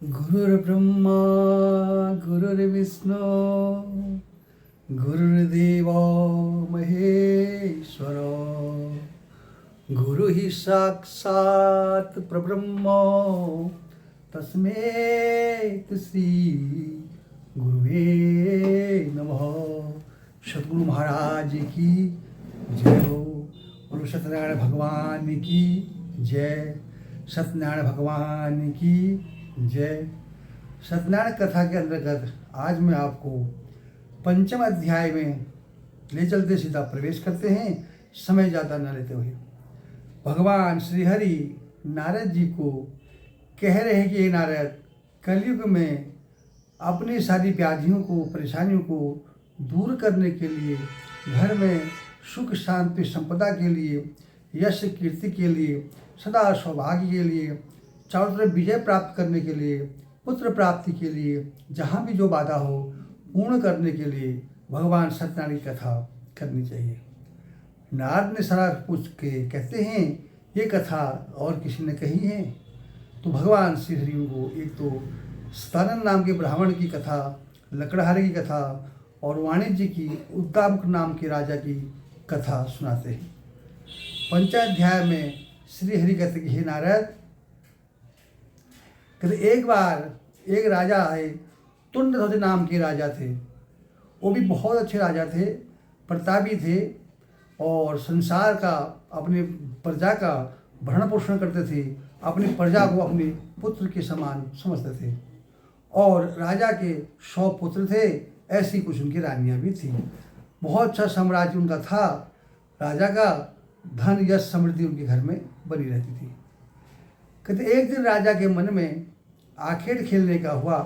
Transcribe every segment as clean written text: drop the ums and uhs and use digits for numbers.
गुरुर्ब्रह्मा गुरुर्विष्णु गुरुर्देवो महेश्वर गुरु ही साक्षात् परब्रह्म तस्मै श्री गुरुवे नमः। सद्गुरु महाराज की जय हो। और सत्यनारायण भगवान की जय। सत्यनारायण भगवान की जय। सत्यनारायण कथा के अंतर्गत आज मैं आपको पंचम अध्याय में ले चलते सीधा प्रवेश करते हैं, समय ज़्यादा न लेते हुए। भगवान श्री हरि नारद जी को कह रहे हैं कि हे नारद, कलयुग में अपनी सारी व्याधियों को, परेशानियों को दूर करने के लिए, घर में सुख शांति संपदा के लिए, यश कीर्ति के लिए, सदा सौभाग्य के लिए, चारों तरफ विजय प्राप्त करने के लिए, पुत्र प्राप्ति के लिए, जहाँ भी जो बाधा हो पूर्ण करने के लिए भगवान सत्यनारायण की कथा करनी चाहिए। नारद ने सलाह पूछ के कहते हैं ये कथा और किसी ने कही है? तो भगवान श्री हरि को एक तो सतानंद नाम के ब्राह्मण की कथा, लकड़हारे की कथा और वाणिज्य की उद्दामक नाम के राजा की कथा सुनाते हैं। पंचाध्याय में श्री हरि कहते कि हे नारद, कहते एक बार एक राजा आए, तुंडध्वज नाम के राजा थे। वो भी बहुत अच्छे राजा थे, प्रतापी थे और संसार का, अपने प्रजा का भरण पोषण करते थे। अपनी प्रजा को अपने पुत्र के समान समझते थे और राजा के 100 पुत्र थे, ऐसी कुछ उनकी रानियां भी थी। बहुत अच्छा साम्राज्य उनका था। राजा का धन यश समृद्धि उनके घर में बनी रहती थी। कहते एक दिन राजा के मन में आखेट खेलने का हुआ।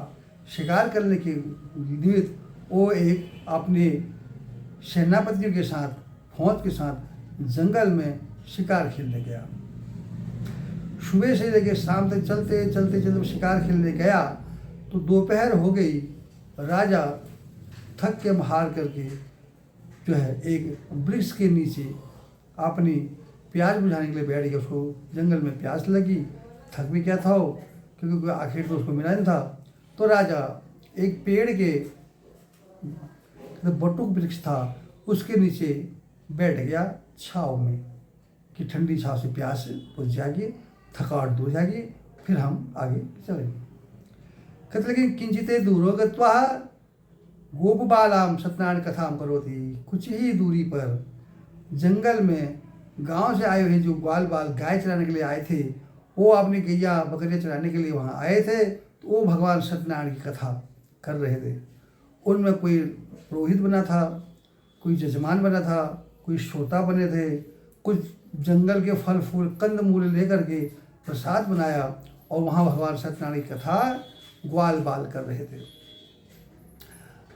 शिकार करने के निमित्त वो एक अपने सेनापतियों के साथ, फौज के साथ जंगल में शिकार खेलने गया। सुबह से लेकर शाम तक चलते चलते चलते शिकार खेलने गया तो दोपहर हो गई। राजा थक के हार करके जो है एक वृक्ष के नीचे अपनी प्यास बुझाने के लिए बैठ गया। उसको जंगल में प्यास लगी, थक भी क्या था वो, क्योंकि कोई आखिर तो उसको मिला नहीं था। तो राजा एक पेड़ के बटुक वृक्ष था, उसके नीचे बैठ गया छाँव में कि ठंडी छाँव से प्यास बुझ जाएगी, थकावट दूर जाएगी, फिर हम आगे चलेंगे। कहते लेकिन किंचिते दूरो गत्वा गोप बालाम सत्यनारायण कथाम करोति। कुछ ही दूरी पर जंगल में गांव से आए हुए जो ग्वाल बाल गाय चराने के लिए आए थे, वो अपनी गैया बकरियाँ चराने के लिए वहाँ आए थे। तो वो भगवान सत्यनारायण की कथा कर रहे थे। उनमें कोई पुरोहित बना था, कोई जजमान बना था, कोई श्रोता बने थे, कुछ जंगल के फल फूल कंद मूल लेकर के प्रसाद बनाया और वहाँ भगवान सत्यनारायण की कथा ग्वाल बाल कर रहे थे।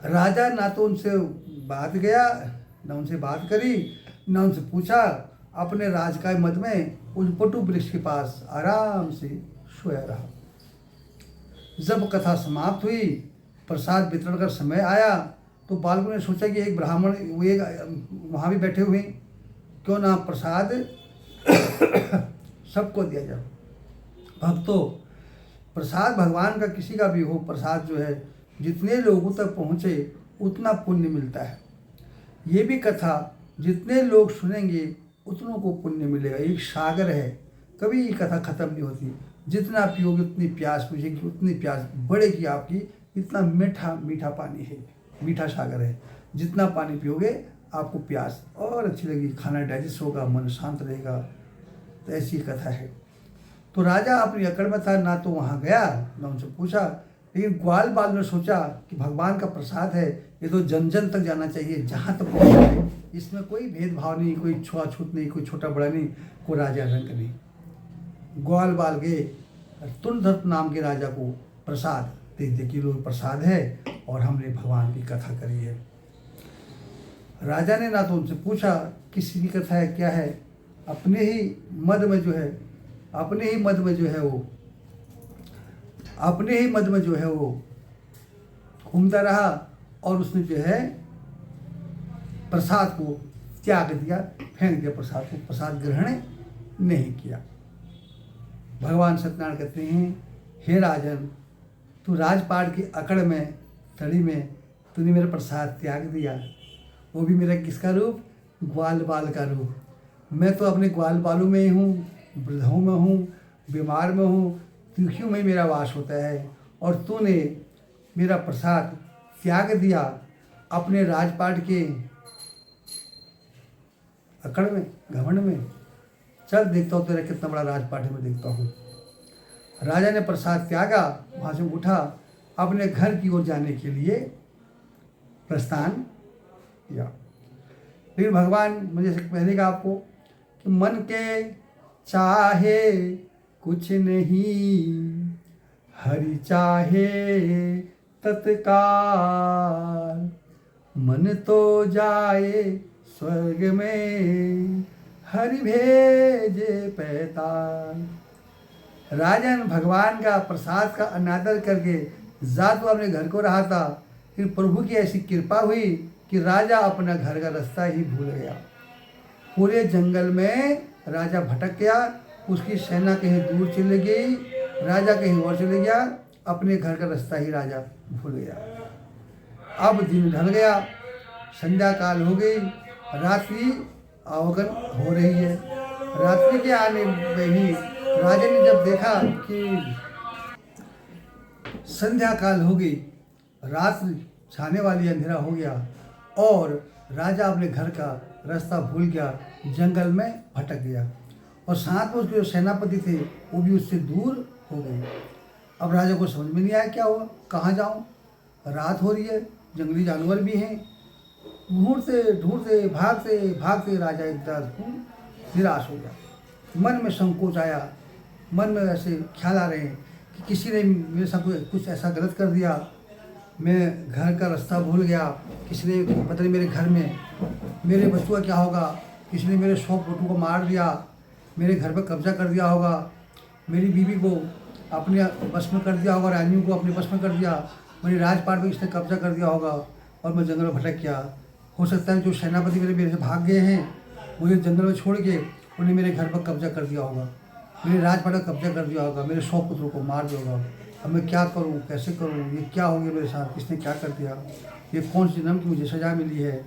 राजा ना तो उनसे बात गया, ना उनसे बात करी, ना उनसे पूछा। अपने राजकाय मद में उस बटु वृक्ष के पास आराम से सोया रहा। जब कथा समाप्त हुई, प्रसाद वितरण का समय आया, तो बालकों ने सोचा कि एक ब्राह्मण वो एक वहाँ भी बैठे हुए, क्यों ना प्रसाद सबको दिया जाए। भक्तों, प्रसाद भगवान का किसी का भी हो, प्रसाद जो है जितने लोगों तक पहुँचे उतना पुण्य मिलता है। ये भी कथा जितने लोग सुनेंगे उतनों को पुण्य मिलेगा। एक सागर है, कभी ये कथा खत्म नहीं होती। जितना पियोगे उतनी प्यास बुझेगी, उतनी प्यास बढ़ेगी आपकी। इतना मीठा मीठा पानी है, मीठा सागर है। जितना पानी पियोगे आपको प्यास और अच्छी लगेगी, खाना डाइजेस्ट होगा, मन शांत रहेगा। तो ऐसी कथा है। तो राजा अपनी अकड़ में था, ना तो वहाँ गया ना उनसे पूछा। लेकिन ग्वाल बाल ने सोचा कि भगवान का प्रसाद है, ये तो जन जन तक जाना चाहिए, जहाँ तक पहुँच जाए। इसमें कोई भेदभाव नहीं, कोई छुआछूत नहीं, कोई छोटा बड़ा नहीं, कोई राजा रंग नहीं। ग्वाल बाल गए, तुंडध्वज नाम के राजा को प्रसाद दे दिया कि लो प्रसाद है और हमने भगवान की कथा करी है। राजा ने ना तो उनसे पूछा किसी की कथा है, क्या है, अपने ही मद में जो है, अपने ही मद में जो है वो, अपने ही मद में जो है वो घूमता रहा और उसने जो है प्रसाद को त्याग दिया, फेंक दिया प्रसाद को, प्रसाद ग्रहण नहीं किया। भगवान सत्यनारायण कहते हैं, हे राजन, तू राजपाट की अकड़ में तड़ी में तूने मेरा प्रसाद त्याग दिया, वो भी मेरा किसका रूप? ग्वाल बाल का रूप। मैं तो अपने ग्वाल बालों में ही हूँ, वृद्धों में हूँ, बीमार में हूँ, दुखियों में मेरा वास होता है। और तूने मेरा प्रसाद त्याग दिया अपने राजपाट के अकड़ में, घमंड में। चल देखता हूँ तेरा कितना बड़ा राजपाट है, मैं देखता हूँ। राजा ने प्रसाद त्यागा, वहाँ से उठा, अपने घर की ओर जाने के लिए प्रस्थान किया। लेकिन भगवान मुझे पहले कहा आपको कि मन के चाहे कुछ नहीं, हरि चाहे तत्काल। मन तो जाए स्वर्ग में, हरि भेजे पैताल। राजन भगवान का प्रसाद का अनादर करके जा तो अपने घर को रहा था, फिर प्रभु की ऐसी कृपा हुई कि राजा अपना घर का रास्ता ही भूल गया। पूरे जंगल में राजा भटक गया, उसकी सेना कहीं दूर चली गई, राजा कहीं और चले गया, अपने घर का रास्ता ही राजा भूल गया। अब दिन ढल गया, संध्या काल हो गई, रात्रि आवागन हो रही है। रात्रि के आने में ही राजा ने जब देखा कि संध्या काल हो गई, रात्रि छाने वाली, अंधेरा हो गया और राजा अपने घर का रास्ता भूल गया, जंगल में भटक गया और साथ में उसके जो सेनापति थे वो भी उससे दूर हो गए। अब राजा को समझ में नहीं आया क्या हुआ, कहाँ जाऊँ, रात हो रही है, जंगली जानवर भी हैं। ढूंढते ढूंढते भागते भागते राजा एकदम निराश हो गया। मन में संकोच आया, मन में ऐसे ख्याल आ रहे हैं कि किसी ने मेरे साथ कुछ ऐसा गलत कर दिया, मैं घर का रास्ता भूल गया, किसी ने पता नहीं मेरे घर में मेरे बच्चों का क्या होगा, किसी ने मेरे 100 फोटो को मार दिया, मेरे घर पर कब्जा कर दिया होगा, मेरी बीवी को अपने बस में कर दिया होगा, रानियों को अपने बस में कर दिया, मेरी राजपाट में इसने कब्जा कर दिया होगा और मैं जंगल में भटक गया। हो सकता है जो सेनापति मेरे से भाग गए हैं, मुझे जंगल में छोड़ के उन्हें मेरे घर पर कब्जा कर दिया होगा, मेरे राजपाट पर कब्जा कर दिया होगा, मेरे 100 पुत्रों को मार दिया होगा। अब मैं क्या करूं, कैसे करूं, ये क्या हो गया मेरे साथ, किसने क्या कर दिया, ये कौन सी जन्म की मुझे सज़ा मिली है।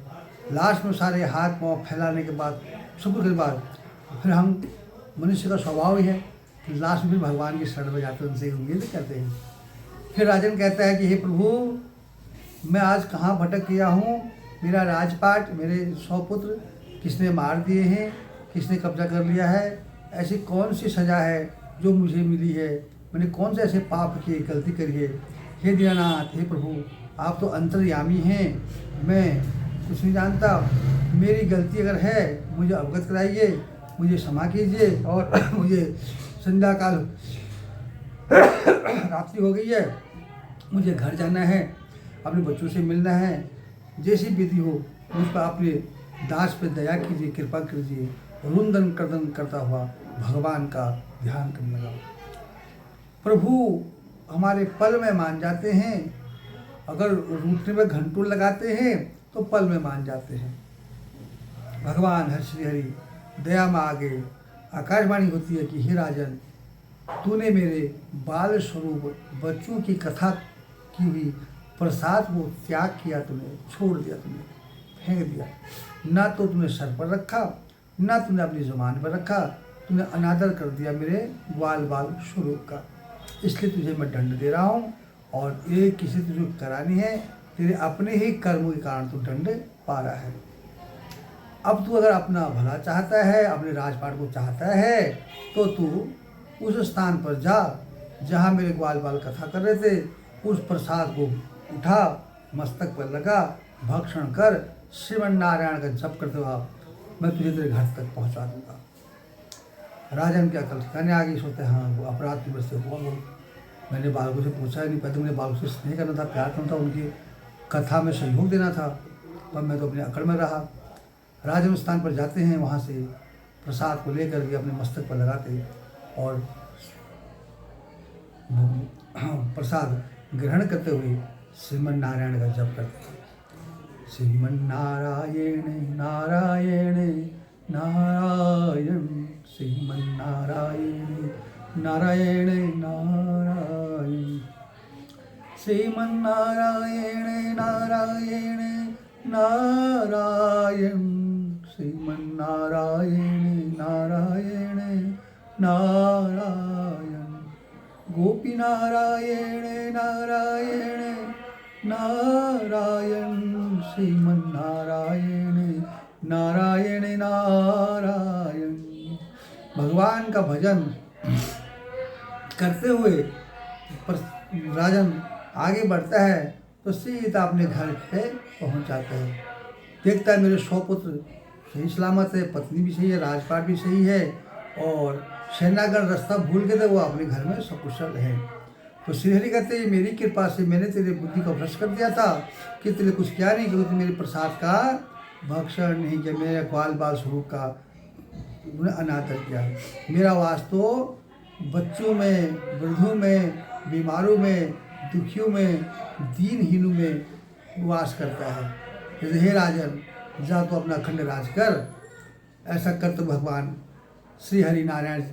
लास्ट में सारे हाथ पाँव फैलाने के बाद, शुक्र के बाद, फिर हम मनुष्य का स्वभाव ही है कि लास्ट में भगवान की शरण में जाते हैं, उनसे उम्मीद करते हैं। फिर राजन कहता है कि हे प्रभु, मैं आज कहाँ भटक गया हूँ, मेरा राजपाट, मेरे 100 पुत्र किसने मार दिए हैं, किसने कब्जा कर लिया है, ऐसी कौन सी सज़ा है जो मुझे मिली है, मैंने कौन से ऐसे पाप किए, गलती करी है। हे दीनानाथ, हे प्रभु, आप तो अंतर्यामी हैं, मैं कुछ नहीं जानता, मेरी गलती अगर है मुझे अवगत कराइए, मुझे क्षमा कीजिए और मुझे संध्या काल रात्रि हो गई है, मुझे घर जाना है, अपने बच्चों से मिलना है, जैसी विधि हो मुझ पर अपने दास पे दया कीजिए, कृपा कीजिए। रुंदन कर्दन करता हुआ भगवान का ध्यान करने लगा। प्रभु हमारे पल में मान जाते हैं, अगर रूठने में घंटों लगाते हैं तो पल में मान जाते हैं। भगवान हर श्री हरि दया में आगे आकाशवाणी होती है कि हे राजन, तूने मेरे बाल स्वरूप बच्चों की कथा की हुई प्रसाद को त्याग किया, तूने छोड़ दिया, तूने फेंक दिया, ना तो तूने सर पर रखा, ना तूने अपनी ज़ुबान पर रखा, तूने अनादर कर दिया मेरे बाल स्वरूप का, इसलिए तुझे मैं दंड दे रहा हूँ। और ये किसी तुझे करानी है, तेरे अपने ही कर्मों के कारण तू दंड पा रहा है। अब तू अगर अपना भला चाहता है, अपने राजपाट को चाहता है, तो तू उस स्थान पर जा जहाँ मेरे ग्वाल बाल कथा कर रहे थे, उस प्रसाद को उठा, मस्तक पर लगा, भक्षण कर, श्रीमन नारायण का जप करते हुआ मैं तुझे तेरे घर तक पहुँचा दूंगा। राजन की अकल ठिकाने आ गई, सोचते हाँ वो अपराध की वजह से हुआ, वो मैंने बालकों से पूछा ही नहीं, पहले मैंने बालकों से स्नेह करना था, प्यार करना था, उनकी कथा में सहयोग देना था, पर मैं तो अपने अकड़ में रहा। राजन स्थान पर जाते हैं, वहाँ से प्रसाद को लेकर के अपने मस्तक पर लगाते और प्रसाद ग्रहण करते हुए श्रीमन नारायण का जप करते हैं। श्रीमन नारायण नारायण नारायण, श्रीमन नारायण नारायण नारायण। श्रीमन्नारायण नारायण नारायण, श्रीमन्नारायण नारायण नारायण, गोपी नारायण नारायण नारायण, श्रीमन्नारायण नारायण नारायण। भगवान का भजन करते हुए राजन आगे बढ़ता है तो सीधा अपने घर पे पहुंच जाता है। देखता है मेरे 100 पुत्र सही सलामत है, पत्नी भी सही है, राजपाट भी सही है, और सेनागढ़ रास्ता भूल गए थे, वो अपने घर में सकुशल है। तो श्रीहरि कहते हैं मेरी कृपा से मैंने तेरे बुद्धि को भ्रष्ट कर दिया था कि तेरे कुछ क्या नहीं, क्योंकि मेरे प्रसाद का भक्षण नहीं किया, मेरे ग्वाल बाल स्वरूप का अनादर किया। मेरा वास तो बच्चों में, वृद्धों में, बीमारों में, दुखियों में, दीनहीनों में वास करता है। हे राजन, जा तो अपना अखंड राज कर। ऐसा कर तो भगवान श्री हरि नारायण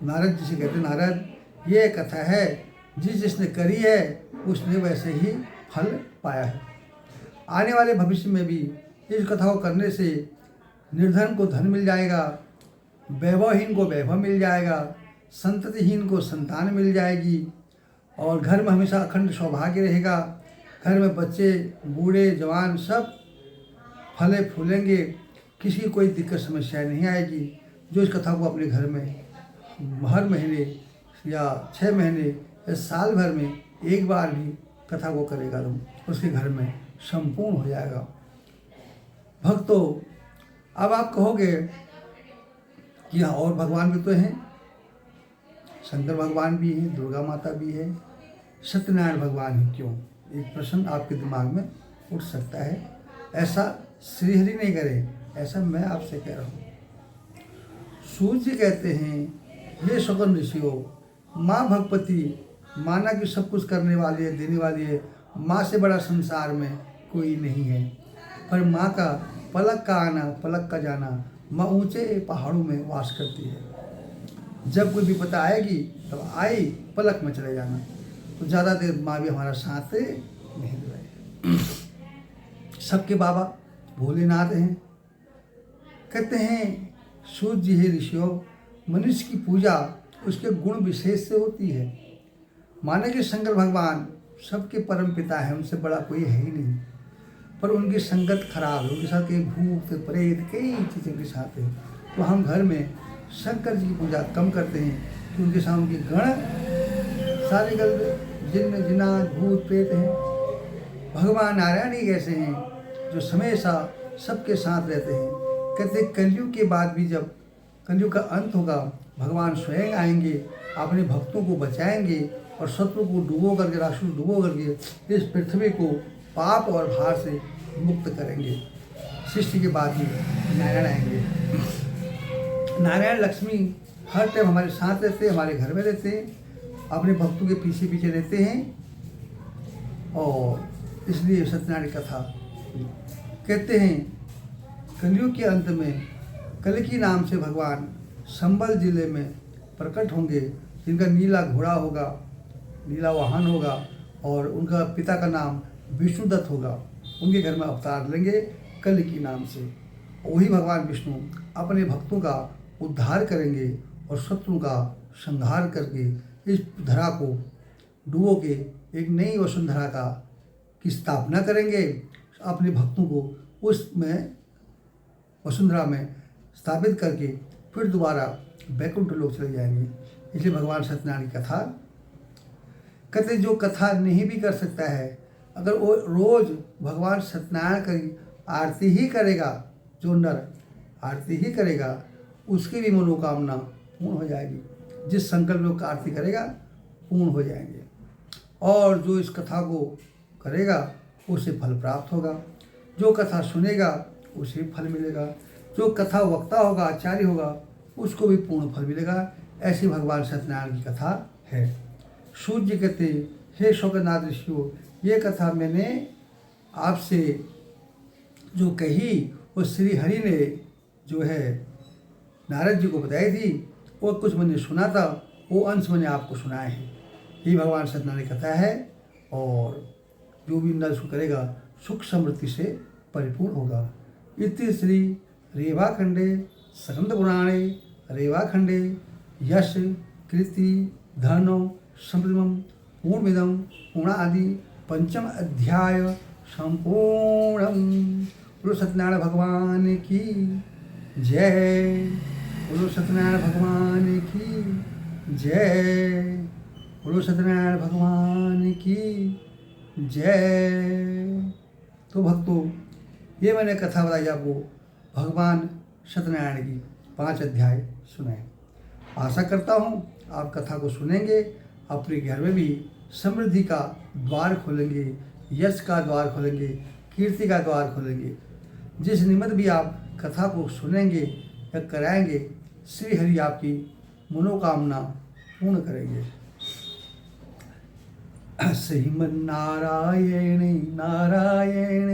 नारद जी से कहते, नारद ये कथा है, जिसने करी है उसने वैसे ही फल पाया है। आने वाले भविष्य में भी इस कथा को करने से निर्धन को धन मिल जाएगा, वैभवहीन को वैभव मिल जाएगा, संततिहीन को संतान मिल जाएगी, और घर में हमेशा अखंड सौभाग्य रहेगा। घर में बच्चे, बूढ़े, जवान सब फले फूलेंगे, किसी को कोई दिक्कत समस्या नहीं आएगी। जो इस कथा को अपने घर में हर महीने या 6 महीने या साल भर में एक बार भी कथा को करेगा तो उसके घर में संपूर्ण हो जाएगा। भक्तों, अब आप कहोगे कि हाँ और भगवान भी तो हैं, शंकर भगवान भी हैं, दुर्गा माता भी है, सत्यनारायण भगवान ही क्यों? एक प्रश्न आपके दिमाग में उठ सकता है। ऐसा श्रीहरि नहीं करे, ऐसा मैं आपसे कह रहा हूँ। सूर्य कहते हैं, हे शकुन ऋषियों, माँ भगवती माना कि सब कुछ करने वाली है, देने वाली है, माँ से बड़ा संसार में कोई नहीं है। पर माँ का पलक का आना, पलक का जाना, माँ ऊंचे पहाड़ों में वास करती है। जब कोई विपदा आएगी तब आई, पलक में चले जाना। तो ज़्यादा देर माँ भी हमारा साथ नहीं रहे। सबके बाबा भोलेनाथ हैं। कहते हैं सूर्य जी हे ऋषियों, मनुष्य की पूजा उसके गुण विशेष से होती है। माने कि शंकर भगवान सबके परम पिता है, उनसे बड़ा कोई है ही नहीं, पर उनकी संगत खराब है, उनके साथ कई भूत प्रेत कई चीज़ों के साथ है। तो हम घर में शंकर जी की पूजा कम करते हैं कि उनके साथ उनके गण सारे गल जिन्न जिन्नात भूत प्रेत हैं। भगवान नारायण ही ऐसे हैं जो हमेशा सबके साथ रहते हैं। कहते कलयुग के बाद भी जब कलयुग का अंत होगा, भगवान स्वयं आएंगे, अपने भक्तों को बचाएंगे और शत्रु को डुबो करके, राक्षस डुबो करके इस पृथ्वी को पाप और भार से मुक्त करेंगे। सृष्टि के बाद ही नारायण आएंगे। नारायण लक्ष्मी हर टाइम हमारे साथ रहते हैं, हमारे घर में रहते हैं, अपने भक्तों के पीछे पीछे रहते हैं। और इसलिए सत्यनारायण कथा कहते हैं कलयुग के अंत में कल्कि नाम से भगवान संबल जिले में प्रकट होंगे, जिनका नीला घोड़ा होगा, नीला वाहन होगा, और उनका पिता का नाम विष्णुदत्त होगा। उनके घर में अवतार लेंगे कल्कि नाम से। वही भगवान विष्णु अपने भक्तों का उद्धार करेंगे और शत्रु का संहार करके इस धरा को डुबो के एक नई वसुंधरा का की स्थापना करेंगे। अपने भक्तों को उसमें वसुंधरा में स्थापित करके फिर दोबारा वैकुंठ लोक चले जाएंगे। इसलिए भगवान सत्यनारायण की कथा कहते, जो कथा नहीं भी कर सकता है, अगर वो रोज भगवान सत्यनारायण की आरती ही करेगा, जो नर आरती ही करेगा, उसकी भी मनोकामना पूर्ण हो जाएगी। जिस संकल्प लोग का आरती करेगा पूर्ण हो जाएंगे। और जो इस कथा को करेगा उसे फल प्राप्त होगा। जो कथा सुनेगा उसे फल मिलेगा। जो कथा वक्ता होगा, आचार्य होगा, उसको भी पूर्ण फल मिलेगा। ऐसी भगवान सत्यनारायण की कथा है। सूर्य कहते, हे शौकनाथ ऋषियों, ये कथा मैंने आपसे जो कही वो श्री हरि ने जो है नारद जी को बताई थी, वो कुछ मैंने सुना था, वो अंश मैंने आपको सुनाए हैं। ये भगवान सत्यनारायण की कथा है। और जो भी इंद्र इसको करेगा सुख समृद्धि से परिपूर्ण होगा। इति श्री रेवाखंडे स्कंद पुराणे रेवाखंडे यश कीर्ति धर्नो समृद्धम पूर्णमिदं पूर्णादि पंचम अध्याय संपूर्णम। बोलो सत्यनारायण भगवान की जय। बोलो सत्यनारायण भगवान की जय। बोलो सत्यनारायण भगवान की जय। तो भक्तों, ये मैंने कथा बताई आपको भगवान सत्यनारायण की 5 अध्याय सुनाए। आशा करता हूँ आप कथा को सुनेंगे, अपने घर में भी समृद्धि का द्वार खोलेंगे, यश का द्वार खोलेंगे, कीर्ति का द्वार खोलेंगे। जिस निमित्त भी आप कथा को सुनेंगे या कराएंगे, श्री हरि आपकी मनोकामना पूर्ण करेंगे। श्रीमन्नारायण नारायण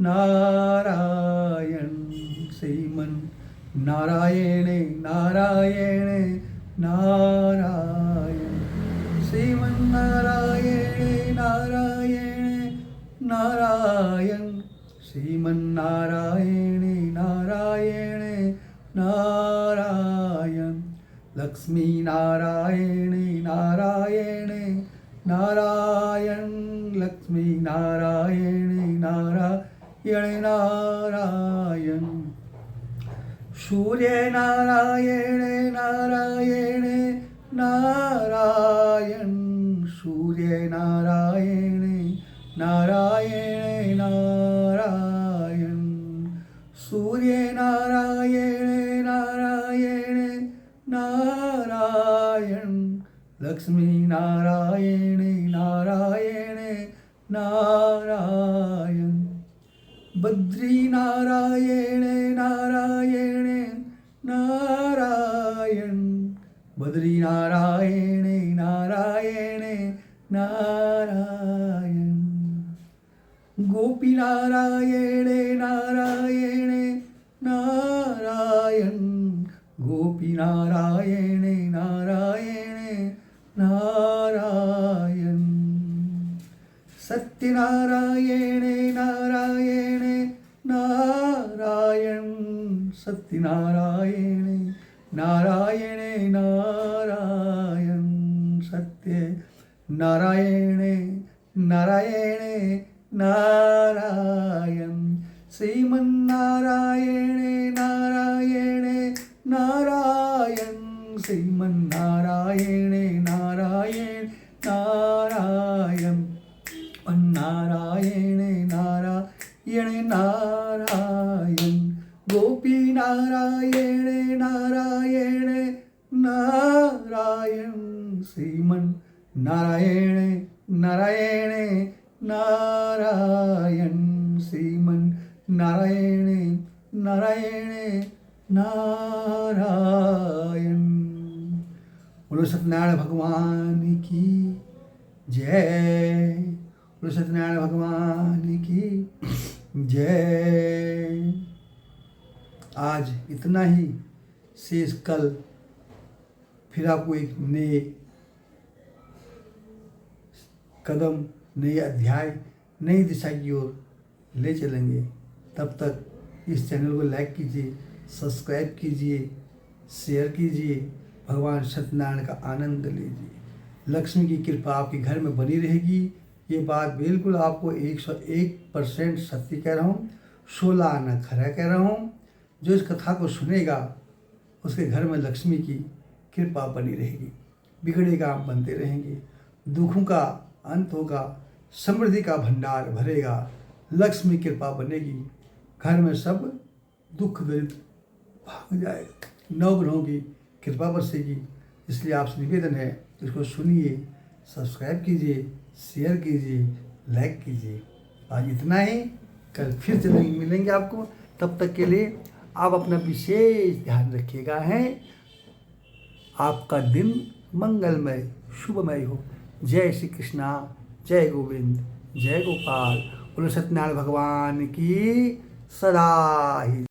नारायण, श्रीमन्नारायण नारायण नारायण, श्रीमन्नारायण नारायण नारायण, श्रीमन्नारायण नारायण नारायण, लक्ष्मी नारायण नारायण नारायण, लक्ष्मी नारायण नारायण नारायण, सूर्य नारायण नारायण नारायण, सूर्य नारायण नारायण नारायण, सूर्य नारायण नारायण नारायण, लक्ष्मी नारायण नारायण नारायण, बद्री नारायण नारायण नारायण, बद्री नारायण नारायण नारायण, गोपी नारायण नारायण नारायण, गोपी नारायण नारायण नारायण, सत्यनारायण नारायण नारायण, सत्यनारायण नारायण नारायण, सत्य नारायण नारायण नारायण, श्रीमन्नारायण नारायण नारायण, श्रीमन्नारायण नारायण नारायण, नारायण नारायण नारायण, गोपी नारायण नारायण नारायण, श्रीमन् नारायण नारायण नारायण, श्रीमन् नारायण नारायण नारायण। बोलो सत्यनारायण भगवान की जय। बोलो सत्यनारायण भगवान की जय। आज इतना ही, शेष कल फिर आपको एक नए कदम, नए अध्याय, नई दिशा की ओर ले चलेंगे। तब तक इस चैनल को लाइक कीजिए, सब्सक्राइब कीजिए, शेयर कीजिए, भगवान सत्यनारायण का आनंद लीजिए। लक्ष्मी की कृपा आपके घर में बनी रहेगी। ये बात बिल्कुल आपको 101% सत्य कह रहा हूँ, 16 आना खरा कह रहा हूँ। जो इस कथा को सुनेगा उसके घर में लक्ष्मी की कृपा बनी रहेगी, बिगड़े काम बनते रहेंगे, दुखों का अंत होगा, समृद्धि का भंडार भरेगा, लक्ष्मी कृपा बनेगी, घर में सब दुख दरिद्र भाग जाएगा, नवग्रहों की कृपा बरसेगी। इसलिए आपसे निवेदन है, इसको सुनिए, सब्सक्राइब कीजिए, शेयर कीजिए, लाइक कीजिए। आज इतना ही, कल फिर चलेंगे, मिलेंगे आपको। तब तक के लिए आप अपना विशेष ध्यान रखिएगा है। आपका दिन मंगलमय शुभमय हो। जय श्री कृष्णा, जय गोविंद, जय गोपाल। बोलो सत्यनारायण भगवान की सदा ही।